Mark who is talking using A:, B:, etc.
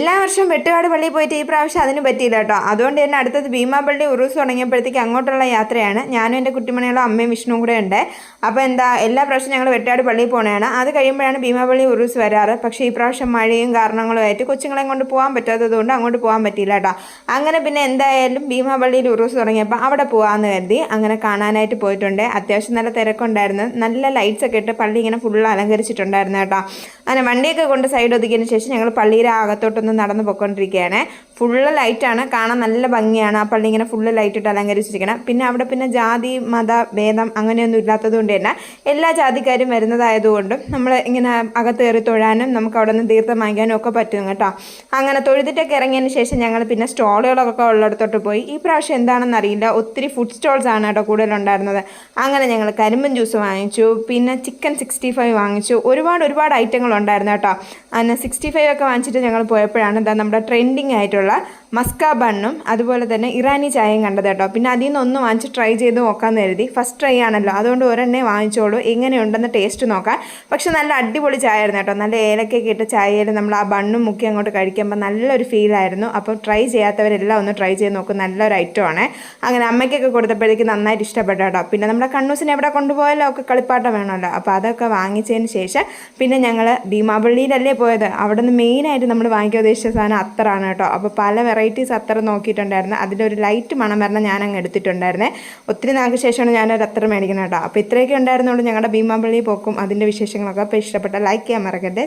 A: എല്ലാ വർഷവും വെട്ടുകാട് പള്ളിയിൽ പോയിട്ട് ഈ പ്രാവശ്യം അതിന് പറ്റിയില്ല കേട്ടോ. അതുകൊണ്ട് തന്നെ അടുത്തത് ഭീമാപള്ളി ഉറൂസ് തുടങ്ങിയപ്പോഴത്തേക്ക് അങ്ങോട്ടുള്ള യാത്രയാണ്. ഞാനും എൻ്റെ കുട്ടിമണികളും അമ്മയും വിഷ്ണുവും കൂടെ ഉണ്ട്. അപ്പോൾ എല്ലാ പ്രാവശ്യം ഞങ്ങൾ വെട്ടുകാട് പള്ളിയിൽ പോകണതാണ്. അത് കഴിയുമ്പോഴാണ് ഭീമാപള്ളി ഉറൂസ് വരാറ്. പക്ഷേ ഈ പ്രാവശ്യം മഴയും കാരണങ്ങളുമായിട്ട് കൊച്ചുങ്ങളെ കൊണ്ട് പോകാൻ പറ്റാത്തത് കൊണ്ട് അങ്ങോട്ട് പോകാൻ പറ്റിയില്ല കേട്ടോ. അങ്ങനെ പിന്നെ എന്തായാലും ഭീമാപള്ളിയിൽ ഉറൂസ് തുടങ്ങിയപ്പോൾ അവിടെ പോകാമെന്ന് കരുതി അങ്ങനെ കാണാനായിട്ട് പോയിട്ടുണ്ട്. അത്യാവശ്യം നല്ല തിരക്കുണ്ടായിരുന്നു. നല്ല ലൈറ്റ്സ് ഒക്കെ ഇട്ട് പള്ളി ഇങ്ങനെ ഫുള്ള് അലങ്കരിച്ചിട്ടുണ്ടായിരുന്നു കേട്ടോ. അങ്ങനെ വണ്ടിയൊക്കെ കൊണ്ട് സൈഡ് ഒതുക്കിയതിന് ശേഷം ഞങ്ങൾ പള്ളിയുടെ അകത്തോട്ടൊന്ന് നടന്നു പോയിക്കൊണ്ടിരിക്കുകയാണ്. ഫുള്ള് ലൈറ്റാണ്, കാണാൻ നല്ല ഭംഗിയാണ്. ആ പള്ളി ഇങ്ങനെ ഫുള്ള് ലൈറ്റ് ഇട്ട് അലങ്കരിച്ചിരിക്കണം. പിന്നെ അവിടെ പിന്നെ ജാതി മത ഭേദം അങ്ങനെയൊന്നും ഇല്ലാത്തത് കൊണ്ട് തന്നെ എല്ലാ ജാതിക്കാരും വരുന്നതായതുകൊണ്ടും നമ്മൾ ഇങ്ങനെ അകത്ത് കയറി തൊഴാനും നമുക്ക് അവിടെ നിന്ന് തീർത്ഥം വാങ്ങിക്കാനും ഒക്കെ പറ്റും കേട്ടോ. അങ്ങനെ തൊഴുതിട്ടൊക്കെ ഇറങ്ങിയതിന് ശേഷം ഞങ്ങൾ പിന്നെ സ്റ്റോളുകളൊക്കെ ഉള്ളിടത്തോട്ട് പോയി. ഈ പ്രാവശ്യം എന്താണെന്ന് അറിയില്ല, ഒത്തിരി ഫുഡ് സ്റ്റോൾസ് ആണ് കേട്ടോ കൂടുതലുണ്ടായിരുന്നത്. അങ്ങനെ ഞങ്ങൾ കരിമ്പൻ ജ്യൂസ് വാങ്ങിച്ചു, പിന്നെ ചിക്കൻ 65 വാങ്ങിച്ചു. ഒരുപാട് ഐറ്റങ്ങൾ ഉണ്ടായിരുന്നു കേട്ടോ. അങ്ങനെ 65 ഒക്കെ വാങ്ങിച്ചിട്ട് ഞങ്ങൾ പോയപ്പോഴാണ് നമ്മുടെ ട്രെൻഡിങ് ആയിട്ടുള്ള മസ്ക ബണ്ണും അതുപോലെ തന്നെ ഇറാനി ചായയും കണ്ടത് കേട്ടോ. പിന്നെ അതിൽ നിന്ന് ഒന്ന് വാങ്ങിച്ച് ട്രൈ ചെയ്ത് നോക്കാമെന്ന് കരുതി. ഫസ്റ്റ് ട്രൈ ആണല്ലോ, അതുകൊണ്ട് ഒരെണ്ണേ വാങ്ങിച്ചോളൂ, എങ്ങനെയുണ്ടെന്ന് ടേസ്റ്റ് നോക്കാം. പക്ഷെ നല്ല അടിപൊളി ചായ ആയിരുന്നു കേട്ടോ. നല്ല ഏലക്കൊക്കെ ഇട്ട് ചായയിൽ നമ്മൾ ആ ബണ്ണും മുക്കി അങ്ങോട്ട് കഴിക്കുമ്പോൾ നല്ലൊരു ഫീലായിരുന്നു. അപ്പോൾ ട്രൈ ചെയ്യാത്തവരെല്ലാം ഒന്ന് ട്രൈ ചെയ്ത് നോക്കും, നല്ലൊരു ഐറ്റമാണ്. അങ്ങനെ അമ്മയ്ക്കൊക്കെ കൊടുത്തപ്പോഴേക്ക് നന്നായിട്ട് ഇഷ്ടപ്പെട്ടു കേട്ടോ. പിന്നെ നമ്മുടെ കണ്ണൂസിനെ എവിടെ കൊണ്ടുപോയാലോ ഒക്കെ കളിപ്പാട്ടം വേണമല്ലോ. അപ്പോൾ അതൊക്കെ വാങ്ങിച്ചതിന് ശേഷം പിന്നെ ഞങ്ങൾ ഭീമാപള്ളിയിലല്ലേ പോയത്. അവിടെ നിന്ന് മെയിനായിട്ട് നമ്മൾ വാങ്ങിക്കാൻ ഉദ്ദേശിച്ച സാധനം അത്തറാണ് കേട്ടോ. അപ്പോൾ പല വെറൈറ്റീസ് അത്തർ നോക്കിയിട്ടുണ്ടായിരുന്നു. അതിലൊരു ലൈറ്റ് മണം വരണം ഞാൻ അങ്ങ് എടുത്തിട്ടുണ്ടായിരുന്നേ. ഒത്തിരി നാൾക്ക് ശേഷമാണ് ഞാനൊരു അത്തർ മേടിക്കുന്നത് കേട്ടോ. അപ്പോൾ ഇത്രയൊക്കെ ഉണ്ടായിരുന്നുള്ളൂ ഞങ്ങളുടെ ഭീമാപള്ളി പോക്കും അതിൻ്റെ വിശേഷങ്ങളൊക്കെ. അപ്പോൾ ഇഷ്ടപ്പെട്ട ലൈക്ക് ചെയ്യാൻ മറക്കരുത്.